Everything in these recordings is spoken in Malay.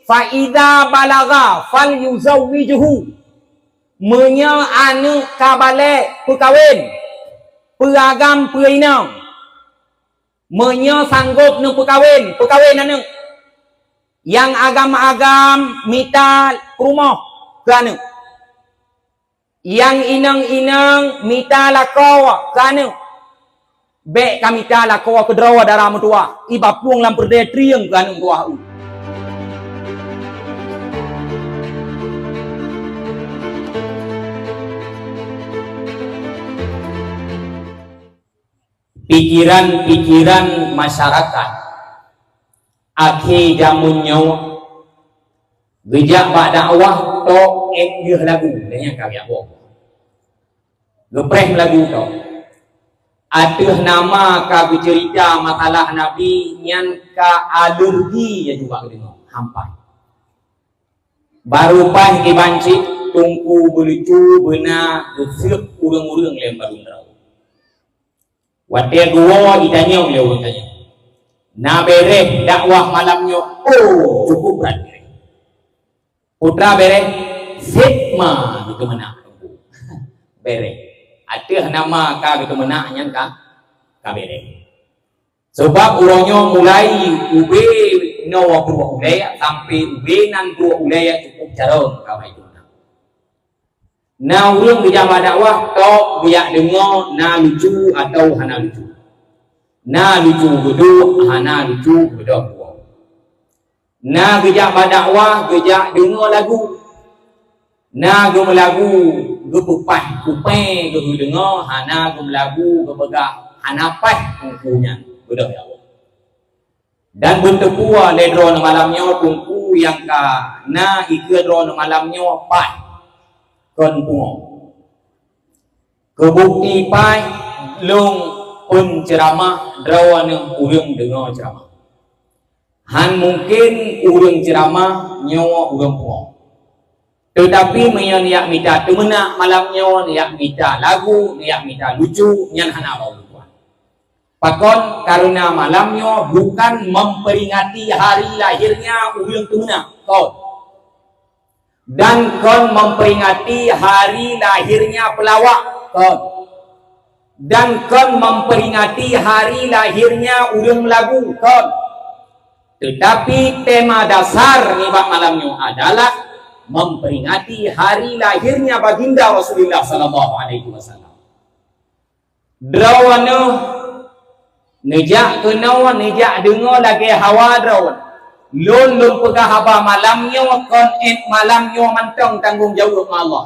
fa idza balagha fal yuzawwijuhu menya anu kabale perkahwin peragam perina menya sanggup nu perkahwin anu yang agam-agam mita rumah kerana yang inang-inang mita lakaw kerana bek kami ta lakaw kedrawa darah mutua ibapung lam perde triang kerana tua pikiran-pikiran masyarakat akhir jamun nyawa gejak bak dakwah to dia lagu dengan karya boh gepreh lagu to atuh nama ka bercerita masalah Nabi nyan ka alergi ya juga dengar hampai baru pan ke bancik tungku belucu benar gesek urang-urang lem baru terau wadah dua ditanya oleh orang tanya na bereh dakwah malamnya oh cukup berat putra bereh fitma gitu mana bereh ada nama ka gitu mana yang ka bereh sebab orangnya mulai ube nawa dua ulaya sampai ube nan dua ulaya cukup jarang ka itu na urang dijama dakwah to biak dengar na lucu atau hana lucu na lucu geduk hana lucu geduk na gejak dakwah gejak dengar lagu na gum lagu gepupah kupai ge dengar hana gum lagu gebegak hana pah punya geduk ya dan bentuk pua ledron malamnya tungku yang ka na ikedron malamnya pah kon pungo kebukti pai long penceramah drawana urang dengar ceramah han mungkin urang ceramah nyawa urang pungo tetapi meyan yak mita temena malamnya yak mita lagu yak mita lucu nyan hana bau lupa pakon karena malamnya bukan memperingati hari lahirnya urang temena kau dan kon memperingati hari lahirnya pelawak kon dan kon memperingati hari lahirnya urang lagu kon tetapi tema dasar nibak malamnya adalah memperingati hari lahirnya baginda Rasulullah sallallahu alaihi wasallam drawana nejak kenawa nejak dengar lagi hawa drawana lon pegah haba malamnya kon malamnya mantong tanggung jawab Allah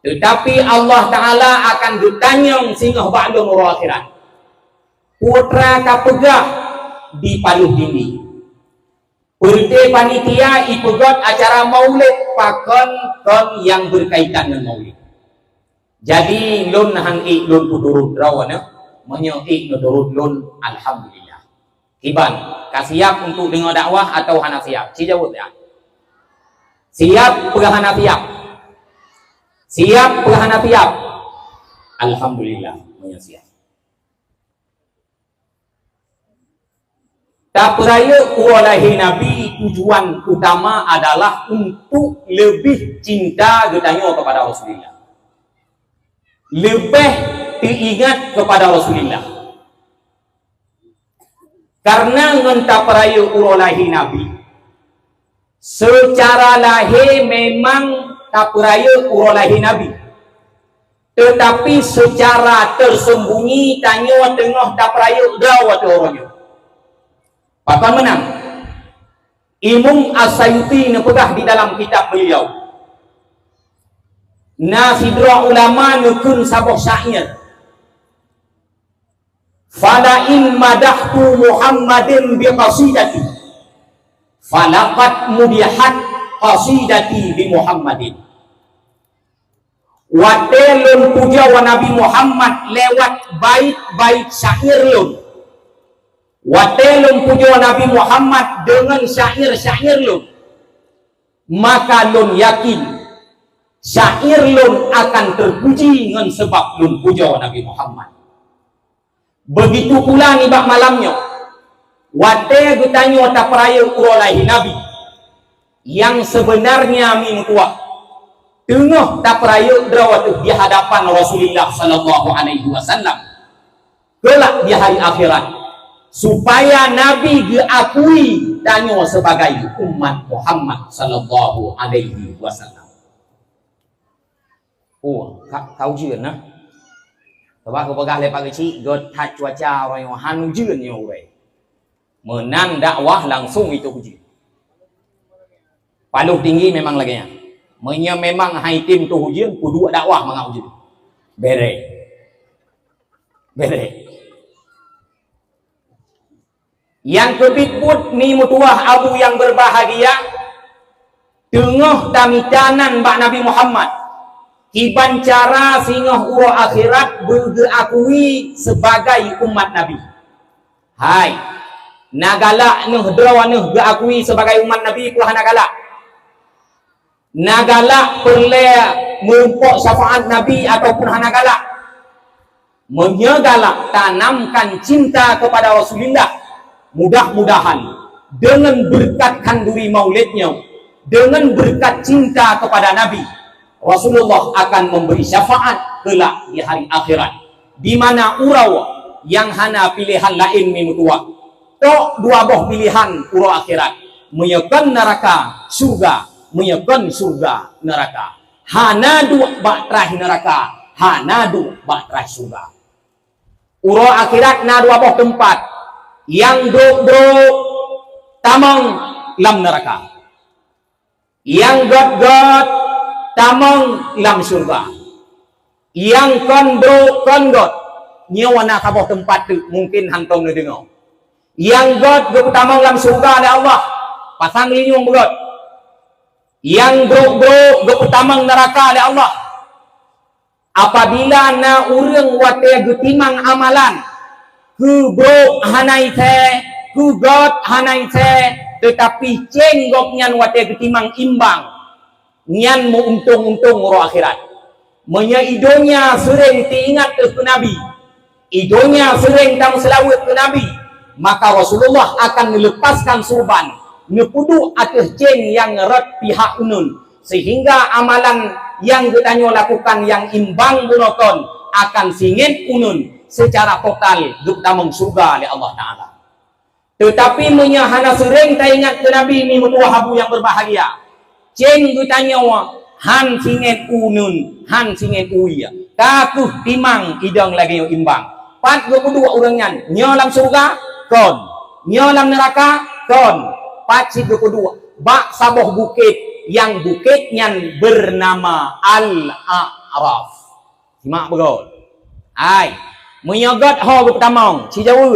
tetapi Allah Ta'ala akan ditanyang singgah ba'dun akhirat putra ka pegah di paluh dindi perte panitia ipegot acara maulid pakon kon yang berkaitan dengan maulid jadi lon hang lon tudurut rawana menyo nudurut lon alhamdulillah Iban, siap untuk dengar dakwah atau hana siap? Si jawab ya. Siap hana siap. Siap hana siap. Alhamdulillah, siap. Tak peraya walahi Nabi tujuan utama adalah untuk lebih cinta getanya kepada Rasulullah. Lebih teringat kepada Rasulullah. Karena ngentah peraya urolahi Nabi secara lahir memang tak peraya urolahi Nabi tetapi secara tersembunyi tanya tengah tak peraya gawat orangnya bahkan menang Imam As-Sayuti nepegah di dalam kitab beliau nasidra ulama nukun saboh syair fala in madahtu Muhammadin bi qasidati falaqad mudihat qasidati bi Muhammadin wa telun puja wa Nabi Muhammad lewat bait-bait syair lun wa telun puja wa Nabi Muhammad dengan syair-syair lun maka lun yakin syair lun akan terpuji dengan sebab lun puja wa Nabi Muhammad. Begitu pula nibak malamnya wate gutanya tak peraya urolahi Nabi yang sebenarnya mi mutua tengah tak perayuk drawat di hadapan Rasulullah sallallahu alaihi wasallam kelak di hari akhirat supaya Nabi diakui danyo sebagai umat Muhammad sallallahu alaihi wasallam. Oh, kau jeun nah. Sebab kau pegah lepas kecil, god tak cuaca orang yang hanu jeun yang orang. Menang dakwah langsung itu uji. Paluh tinggi memang lagi nya. Menya memang hai tim tu hujian, kudu dakwah mangau uji. Bere. Yang kebitput ni mutuah abu yang berbahagia tengah tamitanan bak Nabi Muhammad iban cara singoh uro akhirat bergeakui sebagai umat Nabi. Hai nagala nuh drawa nuh geakui sebagai umat Nabi kulah nagala perle merumpok syafaat Nabi ataupun hanagala menyegala tanamkan cinta kepada Rasulullah. Mudah-mudahan dengan berkat kanduri maulidnya, dengan berkat cinta kepada Nabi, Rasulullah akan memberi syafaat kelak di hari akhirat, di mana urau yang hana pilihan lain mimutua tok dua boh pilihan urau akhirat, menyekan neraka surga, menyekan surga neraka, hana dua batrah neraka, hana dua batrah surga. Urau akhirat na dua boh tempat yang bro tamang lam neraka, yang god tamang lam surga, yang kon god nyawa nak kabah tempat tu mungkin hantong ni dengar, yang god tamang lam surga oleh Allah pasang linyung god, yang bro tamang neraka oleh Allah apabila na urang wate getimang amalan ku bro hanai the ku god hanai the tetapi cenggok nyan wate ketimang imbang nyan mu untung ro akhirat menya idonya sering diingat ke Nabi, idonya sering tam selawat ke Nabi, maka Rasulullah akan melepaskan surban ngepudu ateh ceng yang rat pihak unun sehingga amalan yang getanyo lakukan yang imbang bunoton akan singit unun secara total tamang surga oleh Allah Ta'ala. Tetapi menyahana sering tak ingat ke Nabi ni mutuah habu yang berbahagia ceng gutanya han singit unun han singit uya kakuh timang idang lagi yang imbang pat kedua orangnya nyolam surga kon nyolam neraka kon pat si kedua bak saboh bukit yang bukitnya bernama Al-A'raf. Simak betul. Hai menyogot ho pertama si jauh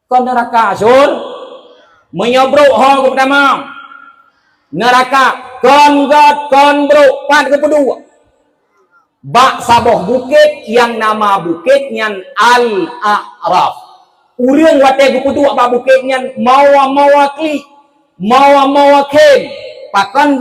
kon neraka sur menyobrok ho pertama neraka kon god kon bro pat kedua bak saboh bukit yang nama bukitnya Al-A'raf. Urang wate kedua bak bukitnya mawa kli mawa kem pakan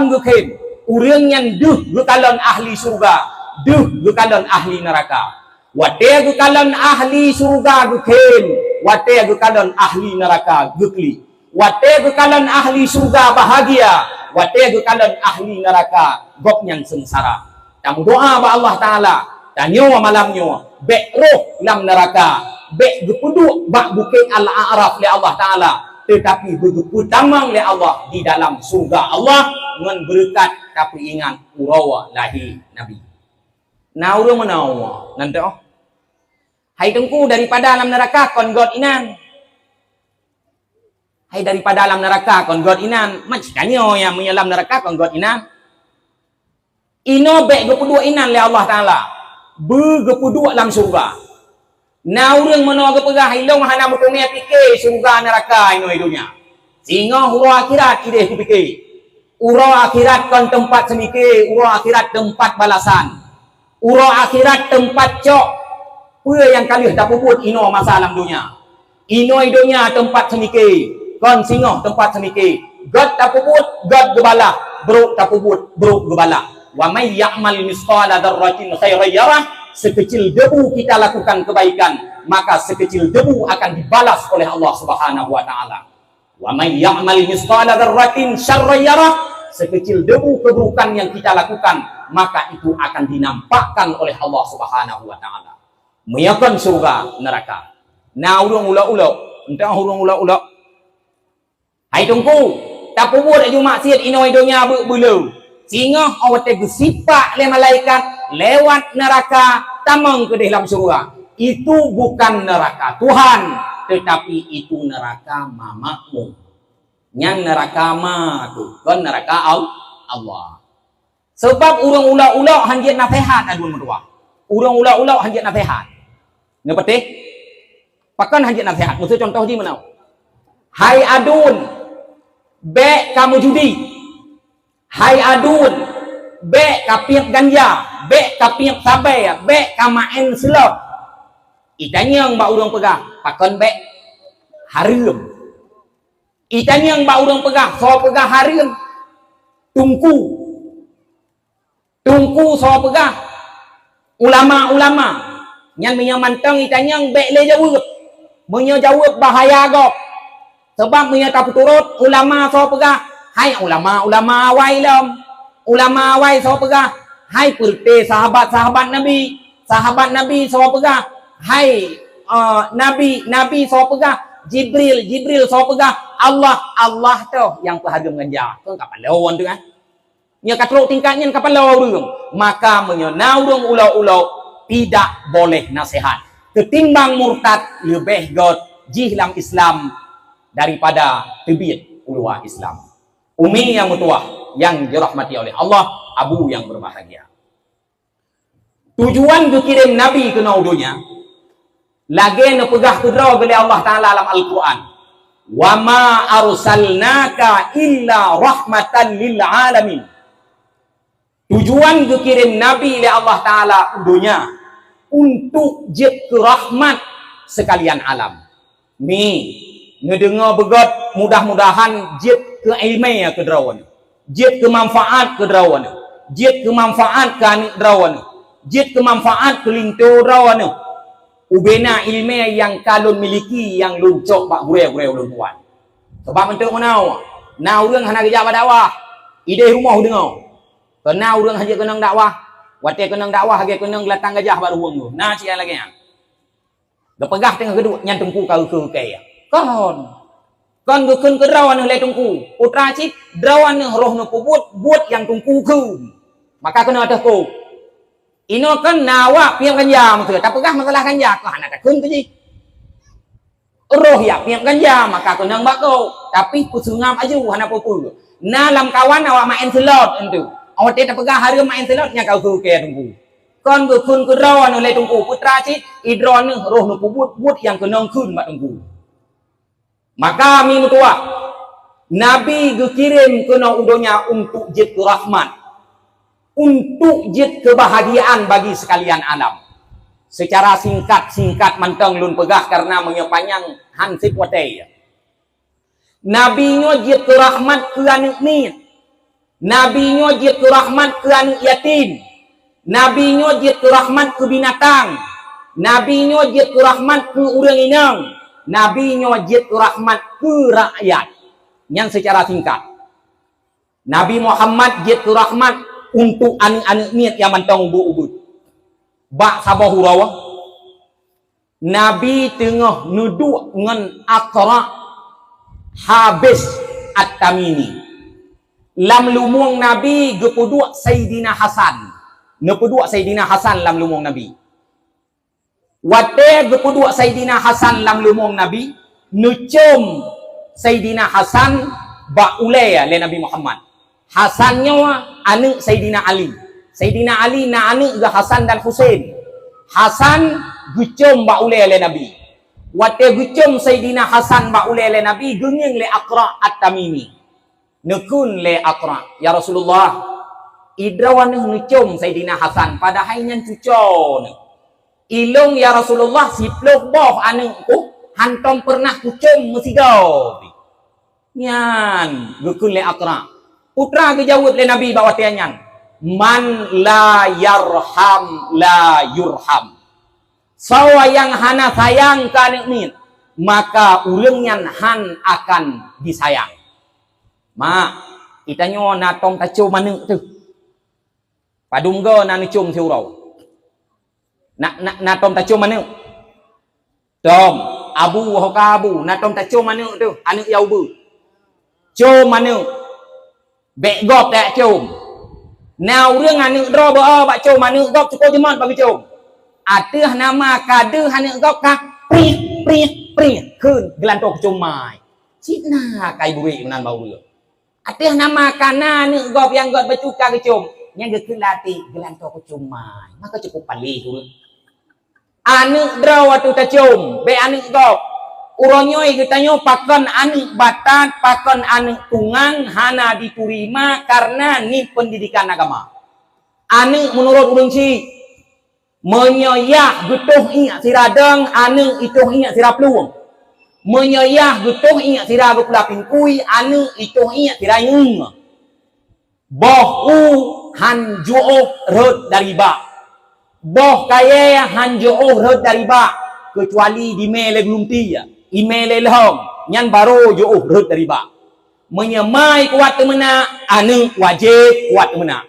gu kem urangnya duh gukalon ahli surga duh gukalon ahli neraka wate gukalon ahli surga guken wate gukalon ahli neraka gukli wate gukalon ahli surga bahagia wate gukalon ahli neraka goknyang sengsara. Tamu doa ba Allah Ta'ala tanyo malamnyo be roh lam neraka be gupudu bak bukit Al-A'raf li Allah Ta'ala tetapi begitu tamang le Allah di dalam surga Allah dengan berkat tapi ingat urawa lahi Nabi. Nah urang menawa nanti hai tengku daripada alam neraka kon god inan. Hai daripada alam neraka kon god inan macikanyo yang menyelam neraka kon god inan. Ino be gepudua inan le Allah Taala. Begepudua alam surga. Nah urang menawa gepegah ilong hana mutune fikir surga neraka ino hidunya. Singa hura akhirat ide fikir. Ura akhirat kon tempat semike, ura akhirat tempat balasan. Ura akhirat tempat cok. Pue yang kalih tak puput ino masa alam dunia. Ino hidunya tempat semike. Kon singa tempat semike. God tak puput, God gebala. Bro tak puput, bro gebala. Wa may ya'mal misqala dzarratin khairan yarah. Sekecil debu kita lakukan kebaikan, maka sekecil debu akan dibalas oleh Allah Subhanahu wa taala. Wa may ya'mal mithqala dzarratin syarran yarah. Sekecil debu keburukan yang kita lakukan, maka itu akan dinampakkan oleh Allah Subhanahu wa taala. Meyakan surga neraka. Nah urang ulau-ulau, entah urang ulau-ulau. Hai tungku, tak buat aju maksiat ino idonya bulu. Sehingga awak sifat le malaikat lewat neraka tamang ke dalam surga. Itu bukan neraka Tuhan, tetapi itu neraka mamakmu. Yang neraka ma tu, kan neraka Allah. Sebab urang ulau-ulau hanjit nasihat adun mertua. Urang ulau-ulau hanjit nasihat. Ngerti? Pakan hanjit nasihat. Maksud contoh di mana? Hai adun, bek kamu judi. Hai adun, bek kapiak ganja, bek kapiak sabai, bek kamain selot. Itanya yang mbak urang pegang, pakan bek harum. Itanya yang mbak urang pegang, so pegang harum. Tungku so pegang. Ulama-ulama yang menyamantang itanya yang bek le jawab. Menyajawab bahaya gok. Sebab menyatakan turut ulama so pegang. Hai ulama awai lam. Ulama awai so pegang. Hai perte sahabat-sahabat Nabi. Sahabat Nabi so pegang. Hai Nabi so pegang. Jibril so pegang. Allah tu yang berharga mengajar. Kau kapan lawan tu kan? Nya katrok tingkatnya kapan lawan. Maka menyenaurung ulau-ulau tidak boleh nasihat. Ketimbang murtad lebih god jihlam Islam daripada tebit ulua Islam. Umi yang mutuah yang dirahmati oleh Allah, abu yang berbahagia. Tujuan dikirim Nabi ke naudunya lagi nepegah kudra oleh Allah Ta'ala dalam Al-Quran. Wa ma arsalnaka illa rahmatan lil alamin. Tujuan dikirim Nabi oleh Allah Ta'ala udunya untuk jid ke rahmat sekalian alam. Ni ngedengar begat mudah-mudahan jid ke ilmiah ke derawan. Jid ke manfaat ke derawan. Jid ke manfaat ke anik derawan. Jid ke manfaat ke lintu derawan. Ubena ilmiah yang kalun miliki yang luncok bak gurau-gurau ulun tuan. Sebab mentuk menau. Na urang hana kerja dakwah. Ide rumah dengar. Kena urang haja kenang dakwah. Wate kenang dakwah hage kenang latang gajah baru ruang tu. Nah cia lagi yang. Gepegah tengah kedua nyan tungku kau ke kaya. Kon gukun ke drawan le tungku. Putra cik drawan roh no buat yang tungku ke. Maka kena atas ku. Ino kan nawa piang ganja maksud. Tak pegah masalah ganja. Kau anak kun ke ji. Roh ya piang ganja maka kenang bakau. Tapi kusungam aja hana popo. Na lam kawan awak main selot entu. Awak tak pegah hari main selotnya kau ke tungku. Kon gukun ke drawan le tungku. Putra cik idron roh no buat yang kenang kun mak tungku. Maka kami mutua Nabi dikirim ke naudonya untuk jid rahmat, untuk jid kebahagiaan bagi sekalian alam. Secara singkat mantang lun pegah karena menyepanyang hansip watay. Nabi nyo jid rahmat ke anak ni. Nabi nyo jid rahmat ke anak yatim. Nabi nyo jid rahmat ke binatang. Nabi nyo jid rahmat ke urang inang. Nabi nyojid rahmat ke rakyat. Yang secara singkat. Nabi Muhammad jid rahmat untuk anak-anak niat yang mantang ubud-ubud. Bak sabah hurawa. Nabi tengah nuduk dengan Aqra Habis At-Tamimi. Lam lumung Nabi gepuduk Sayyidina Hasan. Nepuduk Sayyidina Hasan lam lumung Nabi. Wate gepuduk Sayyidina Hasan lam lumung Nabi, nucum Sayyidina Hasan ba ulaya le Nabi Muhammad. Hasannya anak Sayyidina Ali. Sayyidina Ali na anak ga Hasan dan Husain. Hasan gucum ba ulaya le Nabi. Wate gucum Sayyidina Hasan ba ulaya le Nabi gengeng le Aqra At-Tamimi. Nekun le Aqra, ya Rasulullah, idrawan nucum Sayyidina Hasan padahal nyan cucon. Ilung ya Rasulullah siplok boh anakku hantom pernah kucum mesigau. Nyan gukun le Aqra. Putra kejawab le Nabi bawa tianyan. Man la yarham la yurham. Sawa yang hana sayang ke anak ni. maka urang nyan han akan disayang. Mak, kita nyo na tong tacu mana tu. Padum go na nicum thiu rau. Na tong tacu mana? Tom, abu hoka abu, na tong tacu mana tu? Anu yau bu. Cum mana? Bek gop tak cum. Now urang anu ro ba ba cum mana gop cukup jemat bagi cum. Ateh nama kade anu gop ka pri keun gelantok cum mai. Cina kai buri nan bau dia. Ateh nama kana anu gop yang gop bacuka ke cum. Yang gekeun lati gelantok cum mai. Maka cukup palih tu. Anu draw atu tacum, be anu gop. Uronyoi getanyo pakon anu batat, pakon anu tungang hana diterima karena ni pendidikan agama. Anu menurut urang si menyoyak getuh ingat siradang anu itu ingat sira peluang. Menyoyak getuh ingat sira gupula pingkui anu itu ingat sira yung. Boh u han juo rod dari ba. Boh kaya han juo rod dari ba kecuali di mele glumti ya. Email lehong nyan baru juo rod dari ba. Menyemai kuat temena anu wajib kuat temena.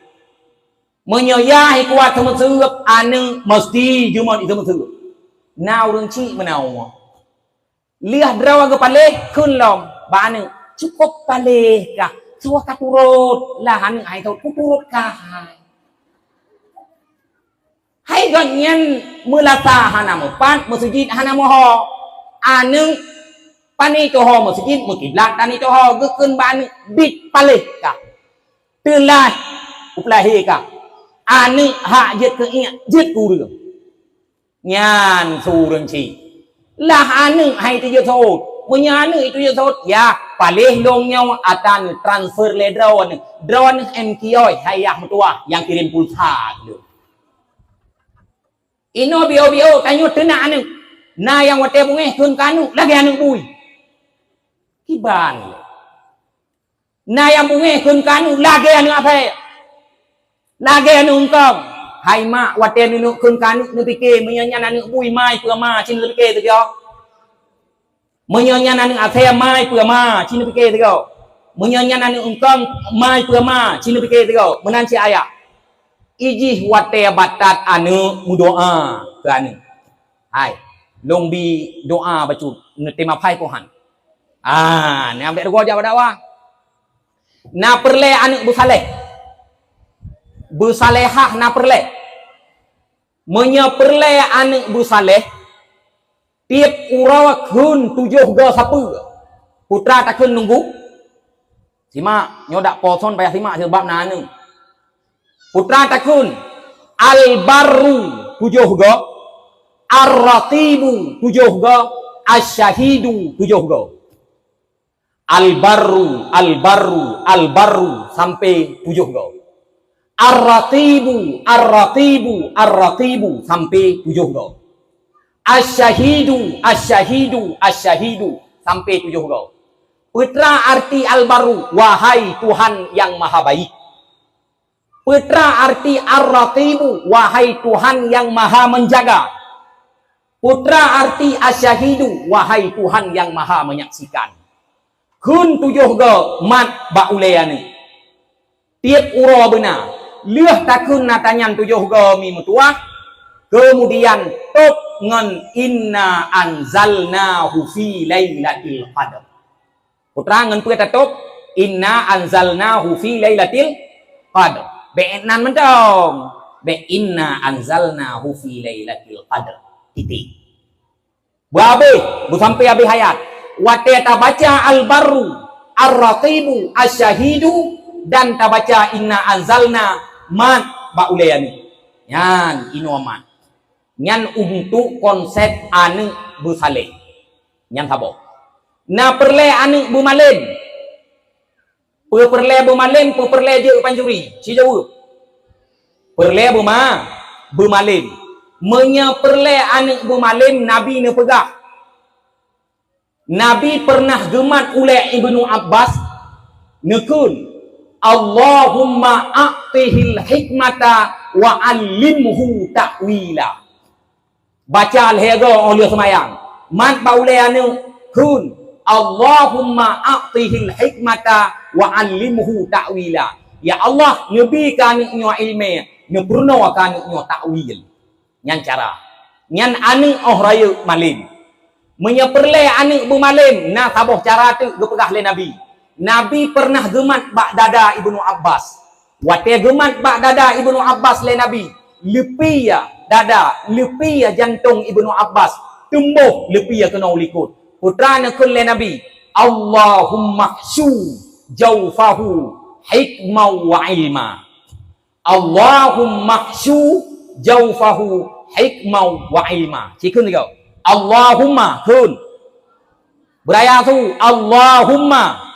Menyoyahi kuat teman seup anu mesti juman itu teman. Nau rung ci menau. Liah drawa ke paleh kun long ba anu cukup paleh kah. Suwa katurut lah anu ai tau kuturut kah. Hai ganyan mulasa hana mepat masjid hana moho. Anu pani toho masjid mukiblat tani toho gekeun ba anu bit paleh kah. Telah uplahi kah. Anu hak jet ke ingat jet kurang nyan surang ci lah anu hai tu jet sot punya anu itu jet sot ya palih long nyaw akan transfer le drawan MKI hayah metua yang kirim pulsa tu ino bio tanyo tena anu na yang wate bunge kun kanu lagi anu bui kiban na yang bunge kun kanu lagi anu apa lagi anu engkong hai mak waten nu kun kanu nu pikir menyanyan anu bui mai pua ma cin nu pikir tu kyo menyanyan anu athea mai pua ma cin nu pikir tu kyo menyanyan anu engkong mai pua ma cin nu pikir tu kyo menan ci ayak ijih wate batat anu mudoa ke anu hai long bi doa bacu nu tema pai kohan ni ambek gua jawab dakwah na perle anu bu saleh bersalehah na perle menyeperle anak bersaleh tiap urawa kun 7 ga siapa putra tak kun nunggu simak nyodak poson payah simak sebab na anu putra tak kun al-barru 7 ga ar-ratibu 7 ga asyahidu 7 ga al-barru sampai 7 ga Ar-ratibu sampai 7 ga. Asyahidu sampai 7 ga. Putra arti al-baru, wahai Tuhan yang maha baik. Putra arti ar-ratibu, wahai Tuhan yang maha menjaga. Putra arti asyahidu, wahai Tuhan yang maha menyaksikan. Kun 7 ga mat bauleani. Tiap ura benar. Liah takun natanyan 7 ga mi mutuah kemudian top ngan inna anzalnahu fi lailatul qadar putra ngan pueta top inna anzalnahu fi lailatul qadar be nan mentong be inna anzalnahu fi lailatul qadar titik babe bu sampai habis hayat wate ta baca al-barru ar-raqibu asyahidu dan ta baca inna anzalna man bauleani nyan inoman nyan untuk konsep anu bersaleh nyan sabo na perle anu bermalen perle bermalen perle je panjuri si jauh perle bermalen menya perle anu bermalen nabi ne pegah nabi pernah gemat oleh Ibnu Abbas nekun Allahumma a'tihil hikmata wa 'allimhu ta'wila. Baca al-hego oleh semayang. man baule anu kun Allahumma a'tihil hikmata wa 'allimhu ta'wila. Ya Allah, nabi kan nyo ilmu, nyo purno kan nyo ta'wil. Nyan cara. Nyan anu oh raya malim. Menyeperle anu bu malim, nah taboh cara tu gepegah le Nabi. Nabi pernah gemat bak dada Ibnu Abbas. Wate gemat bak dada Ibnu Abbas le Nabi. Lepi ya dada, lepi ya jantung Ibnu Abbas. Tumbuh lepi ya kena ulikut. Putra nakul le Nabi. Allahumma shu jawfahu hikmah wa ilma. Allahumma shu jawfahu hikmah wa ilma. Cikun kau. Allahumma kun. Beraya tu Allahumma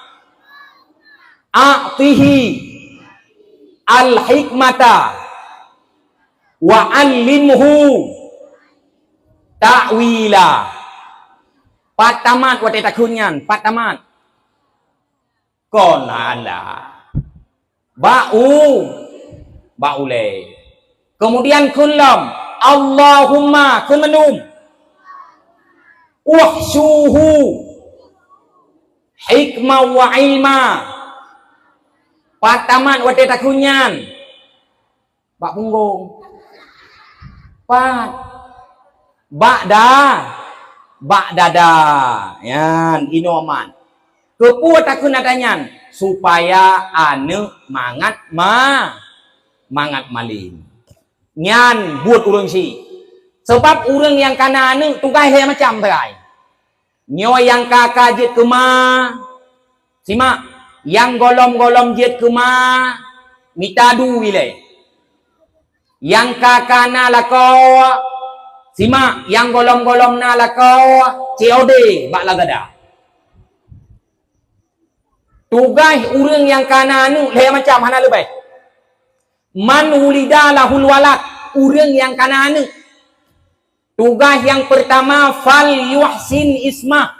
a'tihi al-hikmata wa 'allimhu ta'wila. Patamat wa takunyan, patamat. Qala baule. Kemudian kullam Allahumma kumenum wahsyuhu hikmah wa ilma. Patamat wa takunyan. Bak punggung. Bak dada. Yan inoman. Kepuat takun adanyan supaya anu mangat malin. Nyan buat urang si. Sebab urang yang kana anu tugai he macam terai. Nyo yang kakak jet kema. Simak, yang golom-golom jet kema mitadu wile. Yang kakak na lakau. Simak, yang golom-golom na lakau COD bak lagada. Tugas urang yang kana anu le macam hana lebih. Man ulida lahul walad, urang yang kana anu. Tugas yang pertama fal yuhsin ismah.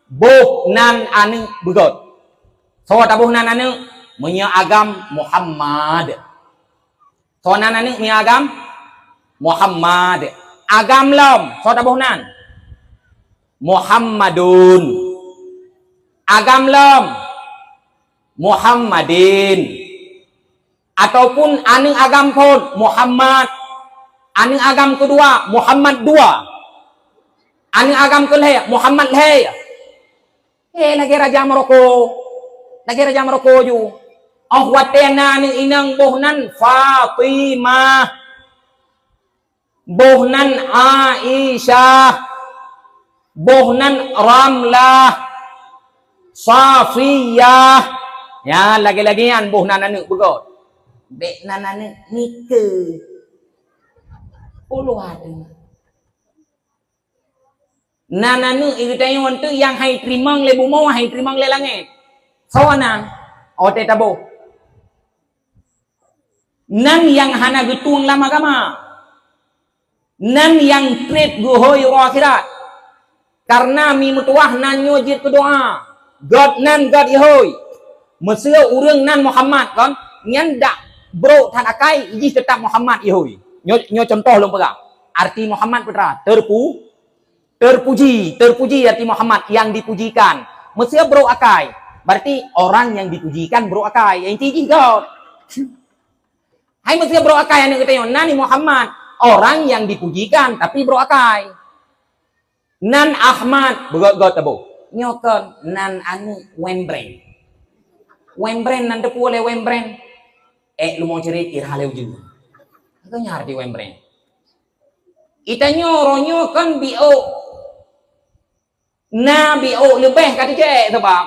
Boh nan anu begot. So tabuh nan anu menya agam Muhammad. So nan anu menya agam Muhammad. Agam lom, so tabuh nan Muhammadun. Agam lom Muhammadin. Ataupun anu agam pun Muhammad. Anu agam kedua Muhammad dua. Anu agam kelih Muhammad leh. Lagi Raja Maroko. Lagi Raja Maroko ju. Oh watena ni inang bohnan Fatimah. Bohnan Aisyah. Bohnan Ramlah. Safiyah. Ya lagi-lagi an bohnan anu begot. Dek nan anu nikah. Puluh ada. Nananu iritayon tu yang hai trimang le bumau hai trimang le langit. Sawana ote tabo. Nan yang hana getung lama gama. Nan yang tret gohoy ro akhirat. Karena mi mutuah nan nyojit ke doa. God nan God ihoy. Meseu urang nan Muhammad kan. Nyan dak bro tan akai iji tetap Muhammad ihoy. Nyo contoh lom pegang. Arti Muhammad putra terpuji arti Muhammad yang dipujikan. Mesti bro akai. Berarti orang yang dipujikan bro akai. Yang tinggi God. Hai mesti bro akai anu kita nani Muhammad, orang yang dipujikan tapi bro akai. Nan Ahmad begot tabo. Nyokon nan anu Wembren. Wembren nan tepu oleh Wembren. Lu mau cerit irhaleu juga. Itu nyari di Wembren. Itanya ronyo kan bio. Na bio lebih kata je sebab.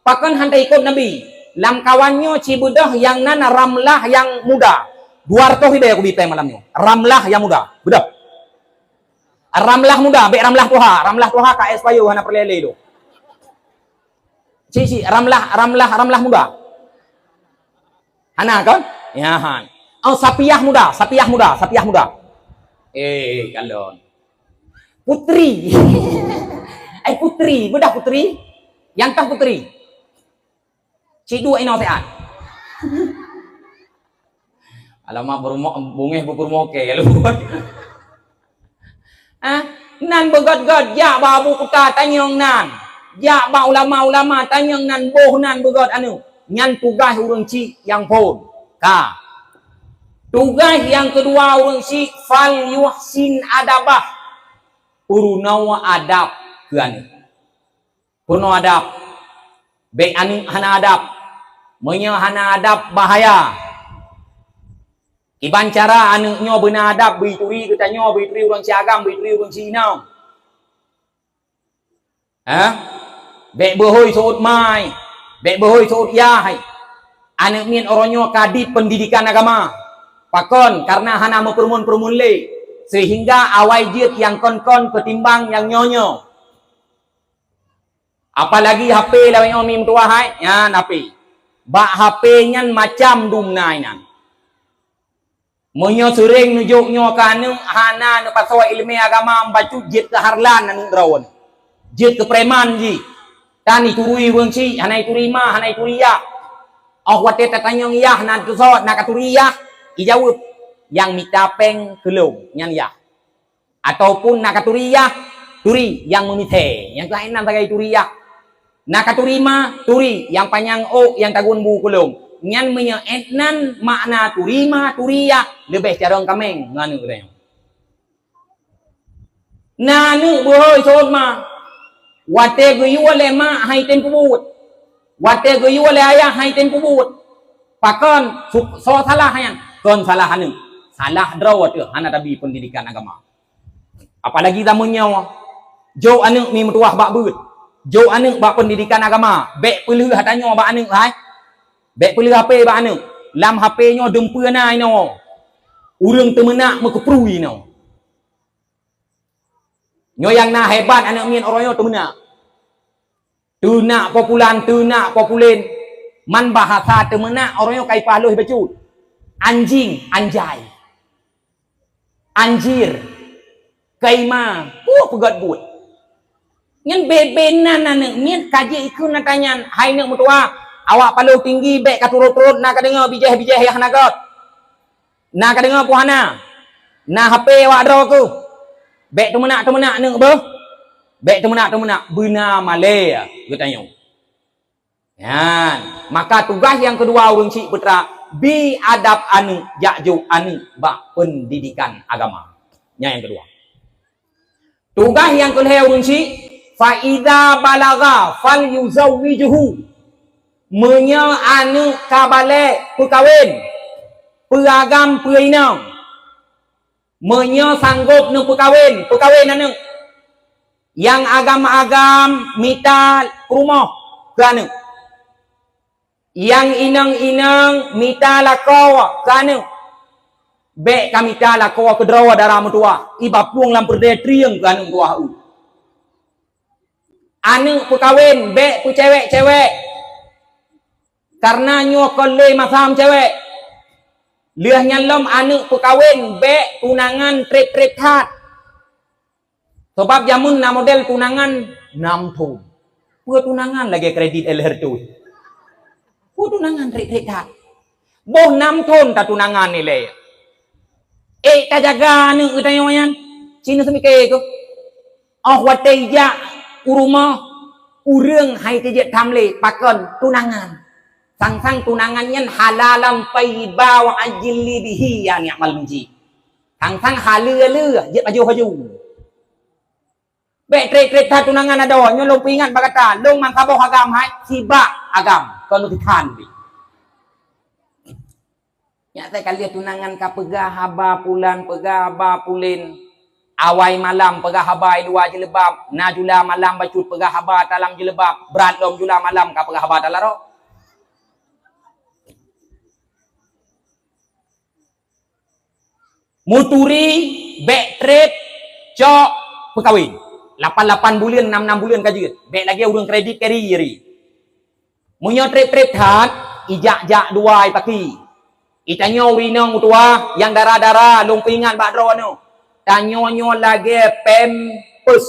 Pakan hantai ikut Nabi. Lam kawannya cibudah yang nana Ramlah yang muda. 200 hidayah aku bipai malamnya. Ramlah yang muda. Bedah. Ramlah muda. Baik Ramlah Tuha. Ramlah Tuha KS Payu. Hana perlele itu. Si Ramlah muda. Hana kan? Ya han. Oh, Sapiah muda. Kalon. Putri. Putri. Bedah putri. Yang tah putri. Cik dua ino sehat. Alamak bungeh bubur moke. nan begot-got ya ba abu kuta tanyong nan ya ba ulama-ulama tanyong nan boh nan begot anu nyan tugas urang ci yang pun ka tugas yang kedua urang ci fal yuhsin adabah urunawa adab ke anu purno adab baik anu hana adab menya hana adab bahaya iban cara anu nyo beuna adab bituri kita nyo bituri urang siagam bituri urang sinau bek behoi sot mai bek behoi sot yah anu mien oronyo kadit pendidikan agama pakon karena hana mempermun le sehingga awai jiet yang kon-kon ketimbang yang nyonyo apalagi HP lawan omi mtua hai yan HP bak HP nyan macam dumnai nan monyo sering nujuk nyo kanu hana nu paswa ilmu agama bacu jet ke harlan anu drawon jet ke preman ji tani turui wong si hana turima hana turia oh wate tatanyong yah nan tu so nak turia ijawab yang mitapeng kelung nyan yah ataupun nak turia turi yang memite yang lain nan tagai turia nak turima turi yang panjang o yang tagun bu kelung nyan menya etnan makna turima turia lebih carong kameng nganu reo nanu boy sod ma wate guyu le ma hai ten kubut wate guyu le ayah hai ten kubut pakon so salah hayan kon salah hanu salah drawat hana tabi pendidikan agama apalagi zamannya jo anu mi mutuah bak beut jo anu bak pendidikan agama bek pelih hatanyo bak anu hai bek pelih HP bak anu lam HP nyo dempeu nai no urang temenak mekeprui no nyo yang na hebat anak mien oroyo temenak tunak populen man bahasa temenak oroyo kai paloh becut anjing anjay anjir kaima pegat buat nyen bebenan anak mien kaji ikun natanyan hai nak mutua awak paloh tinggi bek katurut-turut nak dengar bijeh-bijeh yang nagot nak dengar puhana nak HP awak draw ku bek temenak nak be bek temenak beuna malaya katanya yan maka tugas yang kedua urang cik putra bi adab anu jakju anu bak pendidikan agama yang kedua tugas yang kedua urang cik fa idza balagha fal yuzawwijuhu menya anu kabale pekawin peagam peinang menya sanggup nu pekawin anu yang agam-agam mita rumah kan yang inang-inang mita lakaw kan bek kamita lakaw kedrawa darah mutua iba puang lam perde triang kan tua anu pekawin bek pu cewek karena nyokol le masam cewek liah nyalom anu pekawin bek tunangan trip hat sebab jamun na model tunangan 6 tahun pu tunangan lagi kredit LR tu pu tunangan trip hat boh 6 tahun ta tunangan ni le ta jaga anu utayo yan cina semike ko oh wate ja uruma urang hai te je tamle pakon tunangan sang tunangannya halalam tayyiba wa ajli bihi ya ni'mal muji sang haleur je baju bek trek tunangan ada nyo long pingat bagata long man kaboh agam hai siba agam kono tikan bi nya teh kali tunangan ka pegah haba pulan pegah haba pulin awai malam pegah haba dua jelebab najula malam bacut pegah haba dalam jelebab berat lom jula malam ka pegah haba dalaro muturi bek trip cok pekawin 8 bulan 6 bulan kaji bek lagi urang kredit keri munyo trip hat ijak dua paki itanyo urinong mutua yang darah lumpingan bakro anu tanyo lagi pempus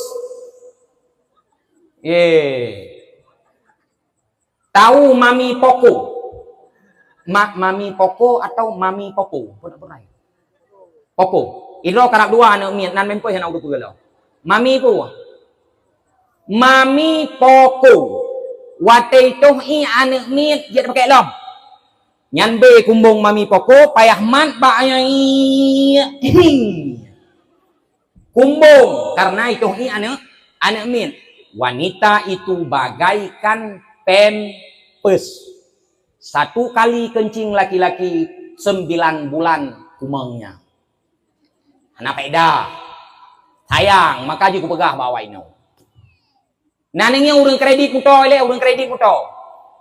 tahu mami poko mami poko atau mami popo pernah Popo, ilo karak dua anak mian nan mempo yang aku tu galau. Mami pu. Mami poko. Watai toh i anak mit dia pakai lom. Nyan be kumbung mami poko payah mat ba ai. Kumbung karena itu i anak mit. Wanita itu bagaikan pampers. 1 kali kencing laki-laki 9 bulan kumangnya. Anak peda. Sayang, maka juga pegah bawa ini. Naningnya urang kredit muto, urang kredit muto.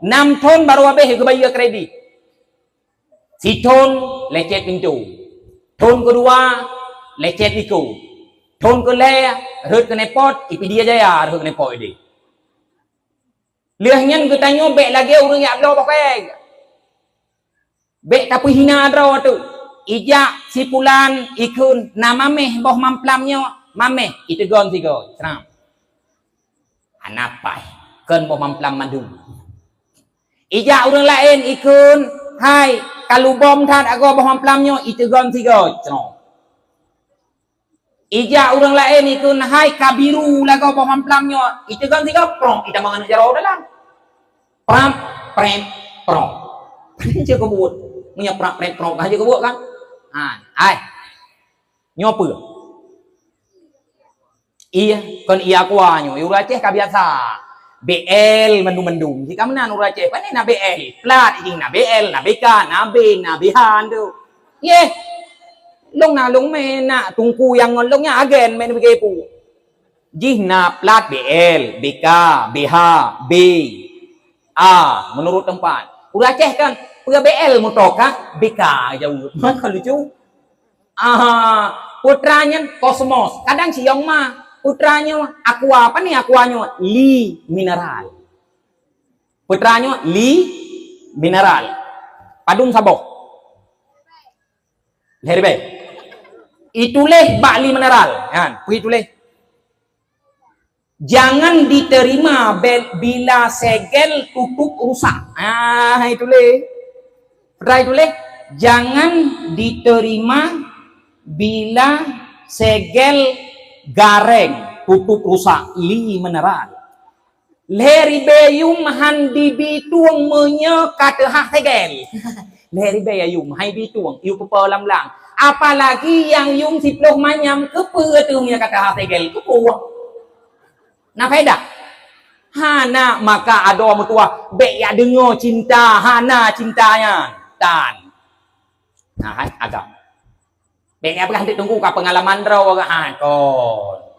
6 ton baru habis ke bayar kredit. Si ton lecet pintu. Ton kedua lecet iku. Ton kelaya rut ke nepot, ipi dia jaya rut ke nepot ini. Liahnya kita nyobek lagi orang yang ablo pakai. Bek tapi hina draw tu. Ijak si pulan ikun nama meh boh mamplamnya mameh itu gon tiga. Senang. Anapai kan boh mamplam mandung. Ijak orang lain ikun hai kalau bom tad aku boh mamplamnya itu gon tiga. Senang. Ijak orang lain ikun hai kabiru lagu boh mamplamnya itu gon tiga prong kita mangan jaro dalam. Pram prem prong. Dia kebut. Punya prak prong aja kebut kan? Ai. Nyopa. Iya, kan iya kuanyo. Ura Aceh ka biasa. BL mendung-mendung. Jika mana ura Aceh? Pani na BL. Plat ini na BL, na BK, na B, na bihan tu. Ye. Long na long me na tungku yang ngolongnya agen men begitu. Jih na plat BL, BK, BH, B, A menurut tempat. Ura Aceh kan Pura BL mutoka BK jauh. Maka lucu. Putranya Kosmos. Kadang siang mah putranya aqua apa nih aquanya? Li mineral. Putranya Li mineral. Padung saboh. Herbe. Ituleh bak Li mineral. Kan? Ituleh. Jangan diterima bila segel tutup rusak. Ituleh. Pernah itu jangan diterima bila segel gareng tutup rusak Li mineral. Leri beyum handi bituang menye kata hak segel. Leri beyum hai bituang iu pepa lam-lam. Apalagi yang yung siploh manyam kepe tu punya kata hak segel kepuang. Nah faedah. Hana maka ada mutua be ya dengar cinta hana cintanya. Dan nah agak bengnya berhenti tunggu ke pengalaman raw agak kon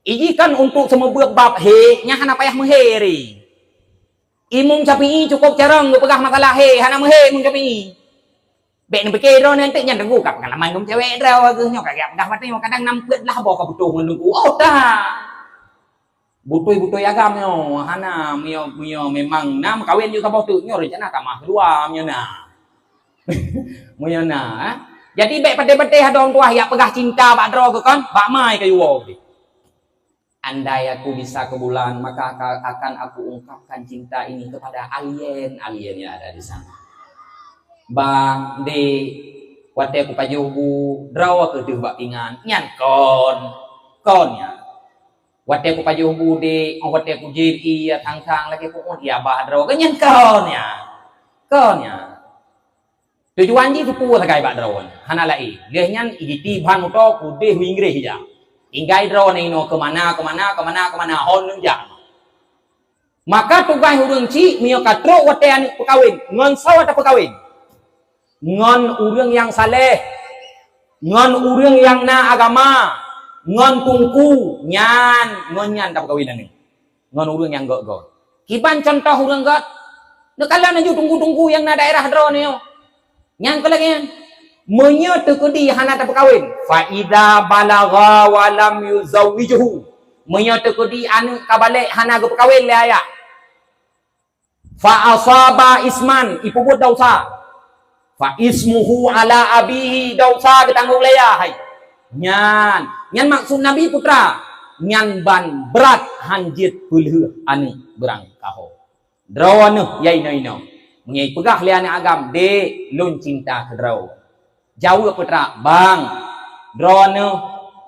ini kan untuk semua bab he nya hana payah mengheri imum capi cukup carang pegah makalah he hana menghe mung capi bek ni pikir ro nanti nya tunggu ke pengalaman dum cewek raw agak nyo kagak dah mati kadang nampet lah bawa ke butuh menunggu oh dah butuh agamnya hana mio memang nam kawin juga bawa tu nyo rencana kamah kedua mio na Muyana, jadi baik pada-pada ada orang tua yang pegah cinta bak draw ke kan, bak mai ke yuwo. Andai aku bisa ke bulan, maka akan aku ungkapkan cinta ini kepada alien yang ada di sana. Bang di wate aku pajubu, draw ke tu bak pingan, nyan konnya. Wate aku pajubu di, wate aku jiri ya tang-tang lagi aku dia bah draw ke nyan konnya. Tujuan ji tipu sakai bak drawan hana lai lehnya igiti ban muto kude huingre hija ingai drawan ino kemana hon nunja maka tugai hurung ci mio katro wate ani pekawin ngon sawata pekawin ngon urang yang saleh ngon urang yang na agama ngon tungku nyan tak pekawin ani ngon urang yang go kiban contoh urang got nekala naju tungku yang na daerah drawan yo yang kelagi menyo tekudi hana tak berkahwin fa idza balagha wa lam yuzawwijuhu menyo tekudi anu kabalik hana go berkahwin le aya fa asaba isman ipubut dosa fa ismuhu ala abihi dosa ditanggung leya hai nyan maksud nabi putra nyan ban berat hanjit pulhu ani berang kaho drawana yai no mengai pegah liane agam de lun cinta ke draw jauh putra bang drone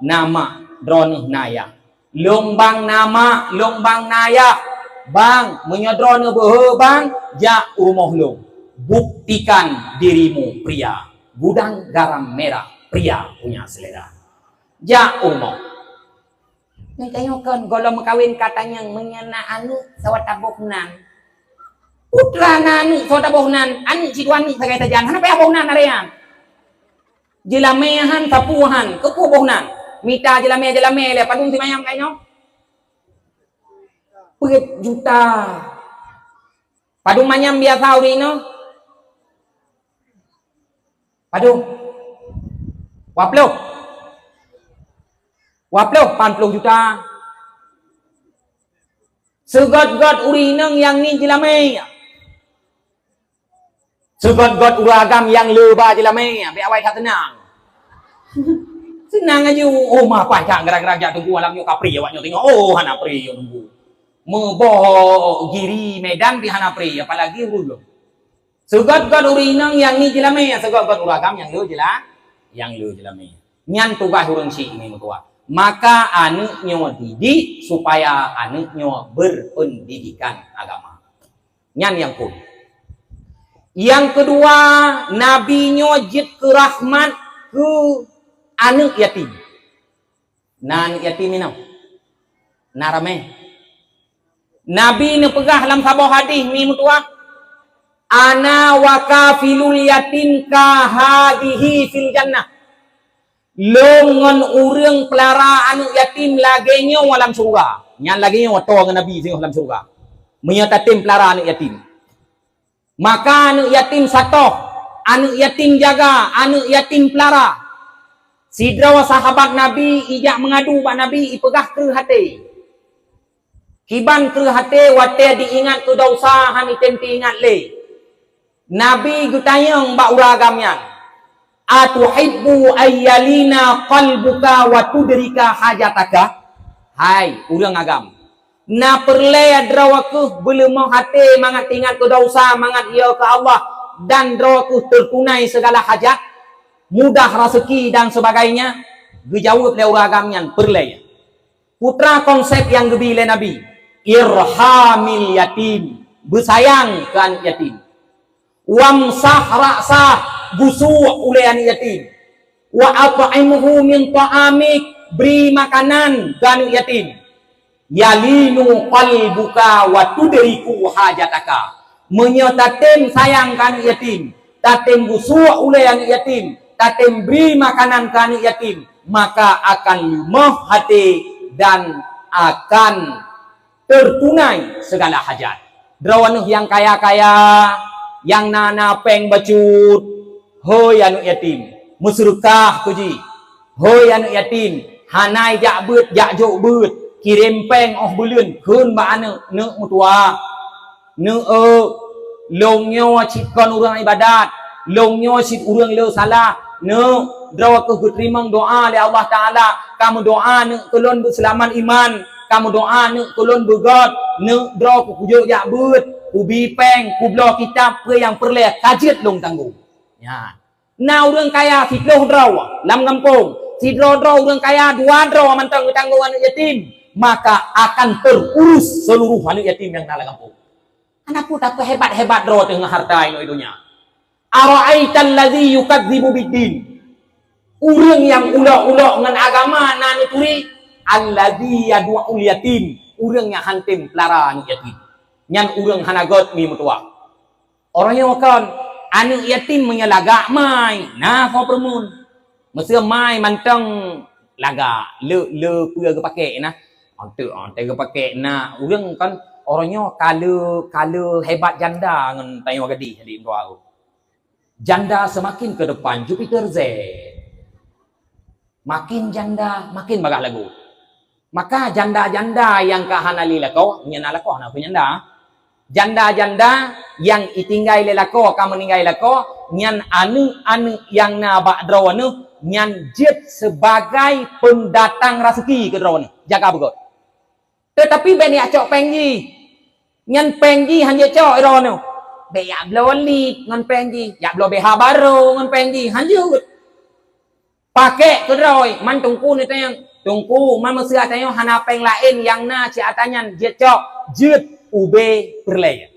nama drone naya long bang nama, long bang naya, bang menyodrona behe bang, ja rumah long. Buktikan dirimu pria. Gudang garam merah, pria punya selera. Ja rumah. Ni tengokkan kalau makawin katanya menyana anu sawatabohnan. Putra nani sawatabohnan, ani sidwani sagai tajan. Hana pa bohnan arean. Jelamehan tapuhan, kepubohnan. Mita jelame le padung si mayam kainyo. Pet juta. Padung manyam biasa uri no. Padung. Waplo 40 juta. Segot-got uri neng yang ni jelame. Segot-got uragam yang leba jelame. Biar awai tak tenang. Senang aja. Oh mapa cak gerak-gerak jak tunggu alam nyo kapri awak nyo tengok. Oh hana pri yo tunggu. Meboh giri Medan di hana pri apalagi uru. Segot-got uri neng yang ni jelame. Segot-got uragam yang lu jelah. Yang lu jelame. Nyan tugas urang si ini mutua. Maka anaknya didik supaya anaknya berpendidikan agama. Nyan yang pun. Yang kedua, nabinya jid ke rahmat ke anak yatim. Nah anak yatim ni narame. Nabi ni pegah dalam sabah hadis ni mutua. Ana wa kafilul yatim ka hadihi fil jannah. Longon urang pelara anak yatim lagenya dalam surga. Nyan lagenya wato dengan Nabi sing dalam surga. Menyatatim pelara anak yatim. Maka anak yatim satoh, anak yatim jaga, anak yatim pelara. Sidra sahabat Nabi ijak mengadu pak Nabi ipegah ke hati. Kiban ke hati wate diingat ke dosa hani tempi ingat le. Nabi gutayang mbak uragamnya. Atuhibbu ayyalina qalbuka wa tudrika hajataka. Hai urang agam. Na perle drawaku belum mau hati mangat ingat ke dosa, mangat ia ke Allah dan drawaku tertunai segala hajat, mudah rezeki dan sebagainya. Gejawab le uragamnya perle. Putra konsep yang gebile Nabi. Irhamil yatim. Bersayang ke anak yatim. Wamsah ra'sah. Busu oleh anak yatim. Wa at'imhu min ta'amik. Beri makanan ke anak yatim. Yalinu qalbuka wa tudriku hajataka. Menyatatim sayang ke anak yatim. Tatim busu oleh anak yatim. Tatim beri makanan ke anak yatim. Maka akan lumah hati dan akan tertunai segala hajat. Drawanuh yang kaya-kaya, yang nana peng bacut. Hoi anu yatim, musrukah kuji. Hoi anu yatim, hanai jak beut, jak jok beut, kirim peng oh belun, keun ba anu neuk mutua. Neuk longnyo cit kon urang ibadat, longnyo cit urang leu salah. Neuk drawa ke terima doa oleh Allah Taala, kamu doa neuk kelon berselamat iman, kamu doa neuk kelon begot, neuk drawa ke kujuk jak beut, ubi peng, kublo kitab ke yang perle kajet long tanggung. Ya. Nah orang kaya sidroh draw lam kampung. Sidroh draw orang kaya dua draw mantang tanggung anak yatim, maka akan terurus seluruh anak yatim yang dalam kampung. Anak putak hebat-hebat draw tengah harta ini dunia. Ara'aital ladzi yukadzibu biddin. Urang yang ulok-ulok dengan agama nani turi alladzi yad'ul yatim. Urang yang hantim pelara anak yatim. Nyan urang hanagot mi mutua. Orang yang makan anak yatim menyalagak mai. Nah kau permun. Masa mai mantang laga le pua ke pakai nah. Ante ke pakai nah. Urang kan orangnya kalau hebat janda dengan tayang gadi di doa. Janda semakin ke depan Jupiter Z. Makin janda makin bagak lagu. Maka janda-janda yang kahanali lako, nyana lako na penyanda. Janda-janda yang itinggai lelako kamu meninggai lako nyan anu yang na bakdraw anu nyan jet sebagai pendatang rezeki ke draw anu jaga begot. Tetapi beni acok pengji nyan pengji hanya cok draw anu be ya bloli ngan pengji ya blo be habaro ngan pengji hanya pakai ke draw man tungku ni tayang tungku manusia tanya hana peng lain yang na ci atanyan jet cok jet ube perlay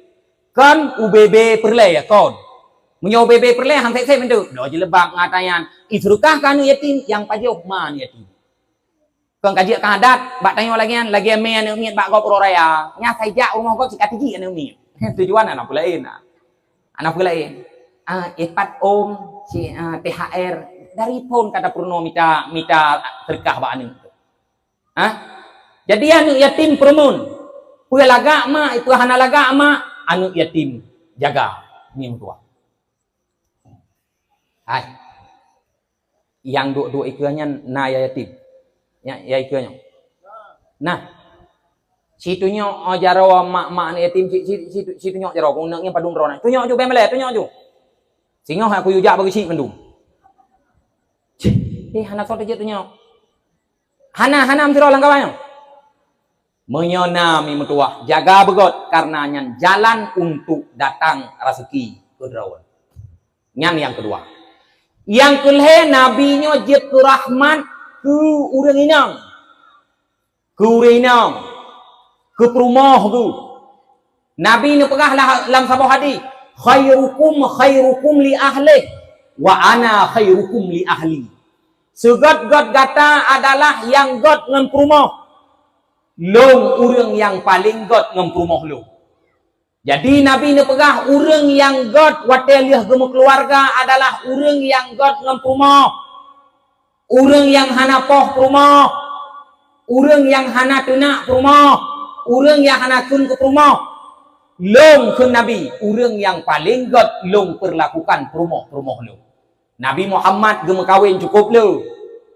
kan UBB perlay kon menyo UBB perlay hang tek bentuk do je lebak ngatayan itrukah kanu yatim yang pajoh man yatim kon kaji kadat bak tanya lagi me anu miet bak gop raya nya saja rumah gop sikat gigi anu miet tujuan anak pula lain ipat om si THR dari pun kata Purno minta terkah bak anu jadi anu yatim permun pue laga ma itu hana laga ma anu yatim jaga ni tua hai yang duk ikanya na yatim ya ikanya nah situnya jaro mak yatim situnya jaro kunangnya padung rona tunyo ju bemele tunyo ju singo aku yujak bagi si pendum hana sot je tunyo hana msiro langkawanyo menyonami metua jaga begot karenanya jalan untuk datang rezeki ke drawan yang kedua yang kelhe nabinya jet ke rahmat ke urang inang ke perumah tu nabi ni pegah dalam sabah hadis khairukum li ahli wa ana khairukum li ahli segot-got gata adalah yang got ngan perumah long urang yang paling got ngan perumah long jadi nabi ni pegah urang yang got wateliah gemu keluarga adalah urang yang got ngan perumah urang yang hana poh perumah urang yang hana tunak perumah urang yang hana kun ke perumah long ke nabi urang yang paling got long perlakukan perumah long Nabi Muhammad gemu kawin cukup lo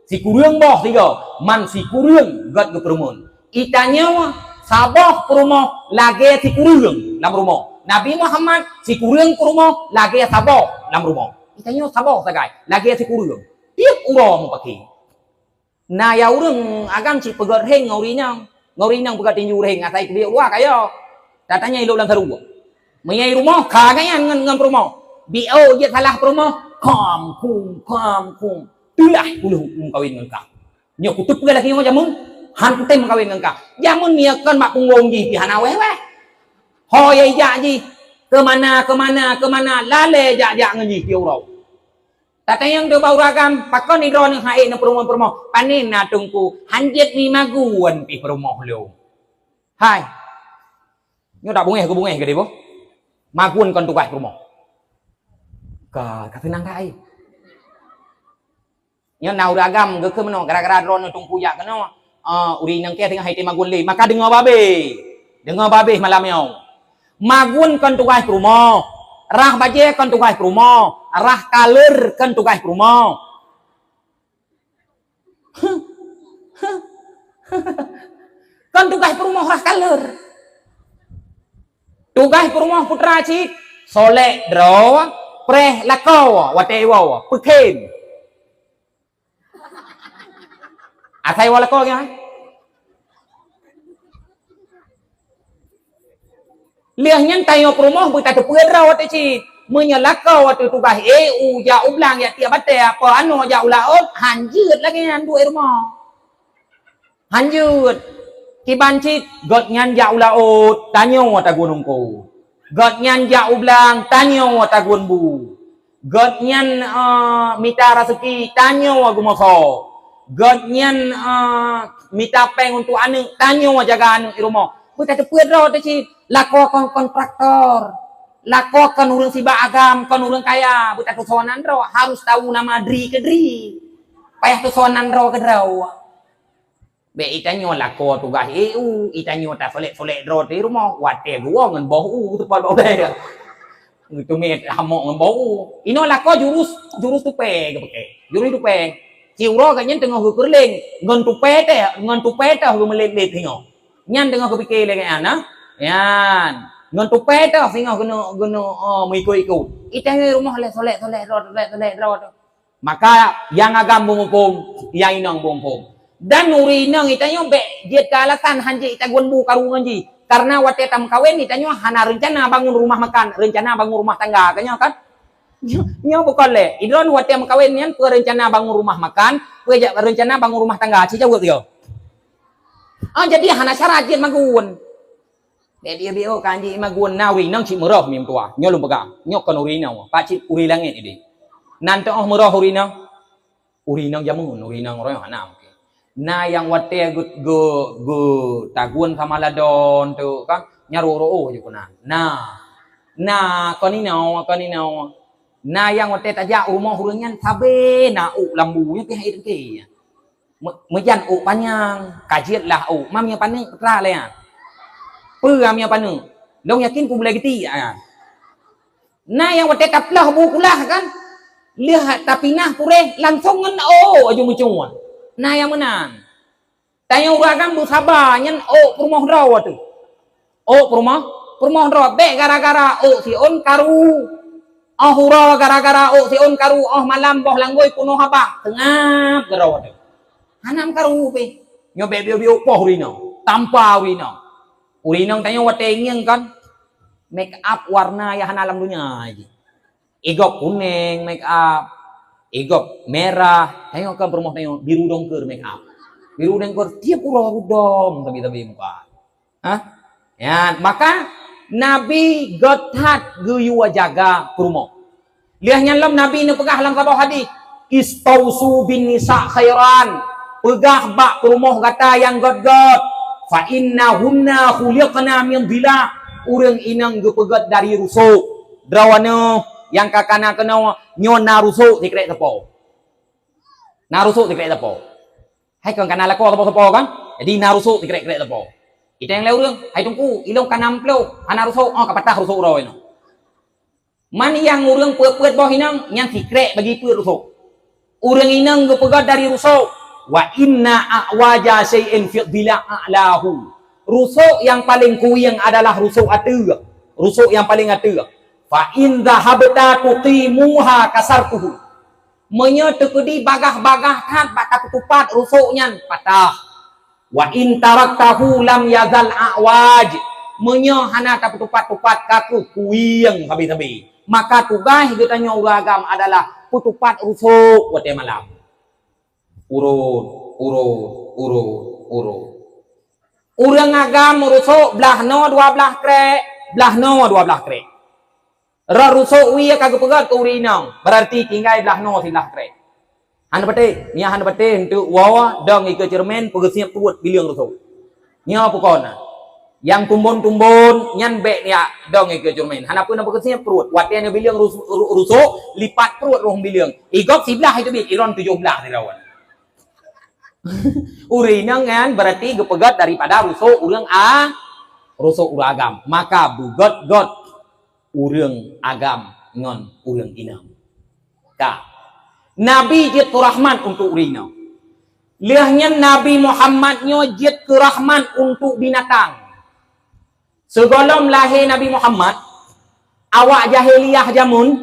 si kurang boh tiga man si kurang got ke perumun itanya sabah perumah lagi si kurang dalam rumah Nabi Muhammad si kurang perumah lagi sabah dalam rumah itanya sabah sagai lagi si kurang tiap urang pakai nah ya urang agam si pegat heng ngaurinang pegat tinju heng atai ke dia wah kaya datanya hidup dalam sarung menyai rumah kagaknya ngan perumah bio je salah perumah kam kum tulah puluh kawin ngan ka nya kutup ge laki mo jamun han kutem kawin ngan ka jamun nia kan mak pungwong ji pi hana wewe hoye ja ji kemana lale ja ngan ji pi urau tata yang do bau ragam pakon idro nang hae nang perumah panin na tungku hanjet ni maguan pi perumah lo hai nyo dak bungeh ke debo maguan kon tugas perumah ka tenang kai nyo nau ragam ge ke meno gara-gara drone tungku ya keno uri nang ke tengah haite magun le maka dengar babe malam yo magun kon tugas perumah rah baje kon tugas perumah rah kaler kon tugas perumah kon tugas perumah rah kaler tugas perumah putra cik solek dro preh lakau watewa peken asai walako kan liahnya tayo perumah buta tu pera wate ci menyalakau wate tugas EU ja ublang ya tiap bate apa anu ja ulaut hanjut lagi ngan duit rumah hanjut kibancit got nyan ja ulaut tanyo wata gunung ko God nyan ja ublang tanyo wa tagun bu. God nyan mita rezeki tanyo wa gumoso. God nyan mita peng untuk anu tanyo wa jaga anu rumah. Buta tu pedro tu ci lako kontraktor. Lako kan urang siba agam, kan urang kaya, buta tu sonan ro harus tahu nama dri ke dri. Payah tu sonan ro ke draw. Be itanyo lako tugas EU itanyo ta solek dro di rumah wate gua ngan bau tu pal bau deh itu met hamok ngan bau ino lako jurus tu pe ke jurus tu pe ciuro kan nyen tengah kerling ngan tu pe ta hu melet tingo nyan tengah kepikir le kan ana yan ngan tu pe ta singo geno miko itanyo rumah le solek dro maka yang agam bungpung yang inang bungpung dan uri nang itanyo be jet kalatan hanje itagon bu karungan ji karena wate tam kawin itanyo hana rencana bangun rumah makan rencana bangun rumah tangga kanyo kan Nyo bukan le. Idron hotel kawin nian rencana bangun rumah makan, rencana bangun rumah tangga. Cica buat yo. Oh jadi hana syarat jet magun. Jadi dia kanji magun nawi nang ci merah mim tua. Nyo lum pegang. Nyo kan uri nang. Pak cip uri langit ini. Nanti oh merah uri nang. Uri nang jamun, uri nang roy hana. Na yang wate go tagun kamaladon tu kan nyaro je kuna. Na koni nau. Na yang wate tajak rumah hurungan sabe na lambu nya ke hai ke. Mejan panjang, kajiat lah mamnya paneng tra le ah. Peramnya paneng. Long yakin ku boleh geti ah. Na yang wate kaplah bukulah kan. Lihat tapi nah kureh langsung ngan aju mucuan. Nah yang menang. Tanya uragam bu sabar nyen perumah raw tu. Perumah raw be gara-gara si on karu. Hura gara-gara si on karu malam boh langgoi kuno habak tengah geraw tu. Hanam karu pe. Nyo be bio poh rino. Tanpa rino. Urino tanya wate ngeng kan. Make up warna yang hana alam dunia aja. Igop kuning make up, igop merah, tengok kan perumah tengok biru dongker make up, biru dongker tiap udom tapi muka, ya maka Nabi gotat guyu jaga perumah, lihatnya lam Nabi ini pegah lam sabah hadis, istausu bin nisa khairan, pegah bak perumah kata yang god, fa inna hunna khuliqna min bila, urang inang gepegat dari rusuk, drawana yang kakana kena nyon naruso dikrek tepo. Naruso dikrek tepo. Hai kan kana lako tepo kan? Jadi naruso dikrek tepo. Itu yang leurang, hai tungku ilong kanam plo, naruso kapatah ruso roy no. Man yang urang puet boh inang yang dikrek bagi puet ruso. Urang inang gepegat dari ruso. Wa inna a'waja syai'in fi bila a'lahu. Ruso yang paling kuyang adalah ruso atu. Ruso yang paling atu. Fa in dhahabta tuqimuha kasartuhu. Menye tekedi bagah-bagah kan bak tupat rusuknya patah. Wa in taraktahu lam yazal a'waj. Menye hana tupat-tupat kaku kuiyang habis-habis. Maka tugas kita tanya uragam adalah tupat rusuk wate malam. Urang agam rusuk belah no 12 krek, belah no 12 krek. Rusuk wi kagak pegat ke urinang berarti tinggal belah no silah krek. Han bate nya han bate untuk wawa dong ike cermen pegesiap tuat biliang rusuk. Nya pokona. Yang tumbon-tumbon nyan be nya dong ike cermen. Han apa na pegesiap perut. Watnya biliang rusuk lipat perut roh biliang. Igok sebelah itu bi iron 17 dirawan. Urinang kan berarti gepegat daripada rusuk urang rusuk uragam. Maka bugot urang agam ngon urang inam. Nabi jid rahman untuk urina. Liahnya Nabi Muhammad nyo jid rahman untuk binatang. Sebelum lahir Nabi Muhammad, awak jahiliyah jamun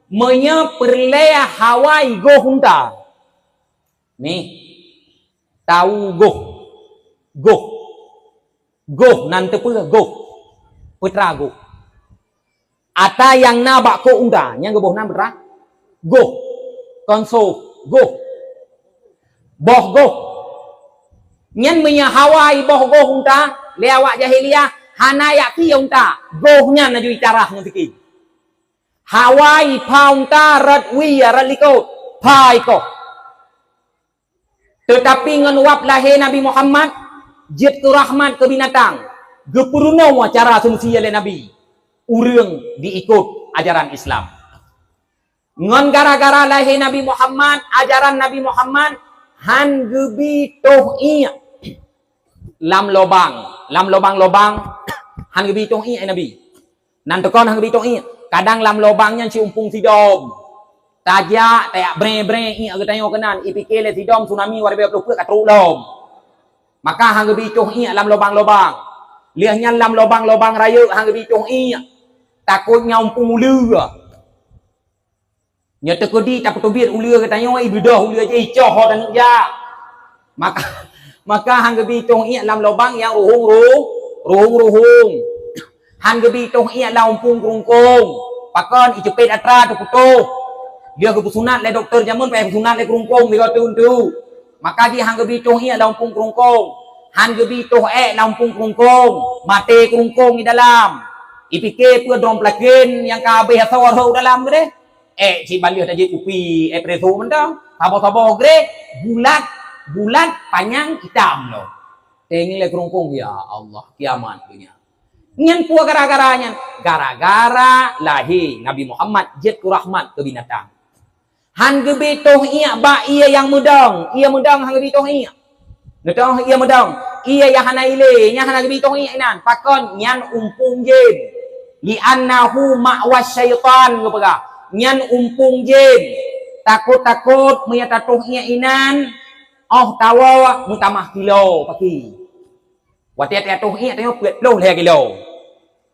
menye perlea hawai go hunta. Nih, tahu goh nanti pula goh putra goh. Ata yang nabak ko unda yang geboh nam betra goh konso goh boh goh nyen menya hawai boh goh unta lewat jahiliyah hana yaki unta gohnya na jui carah ngutiki hawai pa unta radwi radliko pai ko tetapi ngan wap lahir Nabi Muhammad jid ke rahmat ke binatang gepuruno cara sumsi oleh Nabi urang diikut ajaran Islam. Ngon gara-gara lahir Nabi Muhammad, ajaran Nabi Muhammad han gebi toh iya. Lam lobang han gebi toh iya Nabi. Nan tekon han gebi toh iya. Kadang lam lobangnya si umpung sidom. Tajak tayak bre iya getanyo kenan ipikele sidom tsunami warbe peluk katru lom. Maka han gebi toh iya lam lobang. Liahnya lam lobang raya han gebi toh iya. Takutnya umpung ulia. Nya tekodi tak petubir ulia katanya ibu dah ulia je icoh dan ja. Maka hang gebi tong ia lam lobang yang ruhung. Hang gebi tong ia lam umpung krungkung. pakon icepet atra tu putuh dia ke sunat le doktor jamun pe sunat le kerungkung dia tu maka dia hang gebi toh ia lampung kerungkung han gebi toh lampung kerungkung mate kerungkung di dalam ipike pu drom plakin yang kabeh sawar ho dalam gede si balih aja kupi preso mendang tabo-tabo gede bulat panjang hitam loh tengi le kerungkung ya Allah kiamat dunia nyen pua gara-garanya gara-gara lahir Nabi Muhammad jet rahmat ke binatang han gebe toh ia ba ia yang mudang han gebe toh ia netang ia mudang ia yang hanaile nya hana gebe toh ia nan pakon nyan umpung jin li annahu ma'was syaitan gepega nyan umpung jin takut-takut muya tatoh ia inan tawa mutamah kilo paki wate tatoh ia tengok puet loh le kilo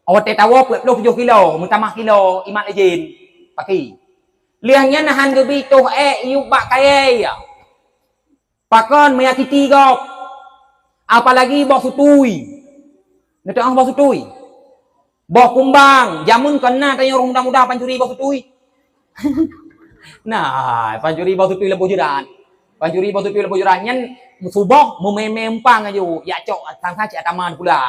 awate tawa puet loh 7 kilo mutamah kilo iman ejin paki liahnya nahan gebi toh iu bak kaya pakon menyakiti gop apalagi bok sutui netang bok sutui bok kumbang jamun kena tanya orang muda-muda pancuri bok sutui nah pancuri bok sutui lembu juran pancuri bok sutui lembu juran nyen suboh memempang aja ya cok sang saja taman pula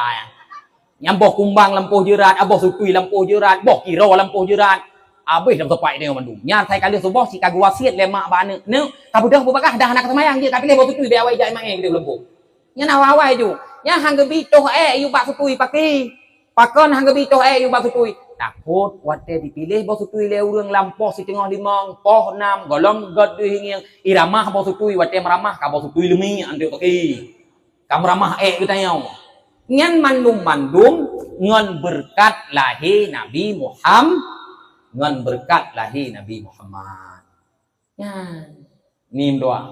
yang bok kumbang lempuh juran bok sutui lempuh juran bok kiro lempuh juran habis dalam tepai dia mandum nya saya kali subuh si kagu wasiat lemak bana ne kabudah bubakah dah anak semayang dia tapi le bok sutui dia awai jai mai dia lempuh nya nawawai ju nya hang gebi toh yu bak sutui paki pakon hang gebi toh yu bak sutui takut wate dipilih bok sutui le urang lampau si tengah limang poh 6 golong god du hingiang iramah bok sutui wate meramah ka bok sutui lemi ande paki kam ramah tu tanya nyan mandum ngon berkat lahir Nabi Muhammad ngon berkat lahir Nabi Muhammad ya nim doa